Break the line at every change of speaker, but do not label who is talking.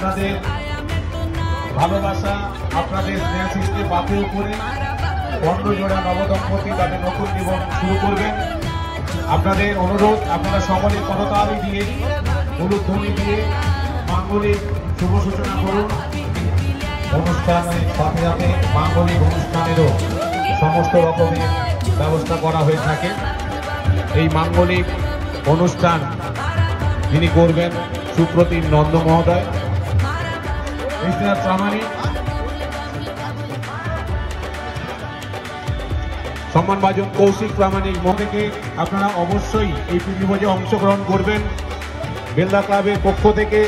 আপনাদের ভালোবাসা, আপনাদের স্নেহ সৃষ্টি পাথেয় করে 15 জোড়া নবদম্পতি তাদের নতুন জীবন শুরু করবেন। আপনাদের অনুরোধ, আপনারা সকলে করতালি দিয়ে, উলুধ্বনি দিয়ে মাঙ্গলিক শুভ সূচনা করুন। অনুষ্ঠানের সাথে সাথে মাঙ্গলিক অনুষ্ঠানেরও সমস্ত রকমের ব্যবস্থা করা হয়ে থাকে। এই মাঙ্গলিক অনুষ্ঠান যিনি করবেন সুপ্রতিম নন্দ মহোদয়, মিস্টার প্রামাণিক, সম্মানভাজন কৌশিক প্রামাণিক মহোদয়কে আপনারা অবশ্যই এই প্রীতিভোজে অংশগ্রহণ করবেন। বেলদা ক্লাবের পক্ষ থেকে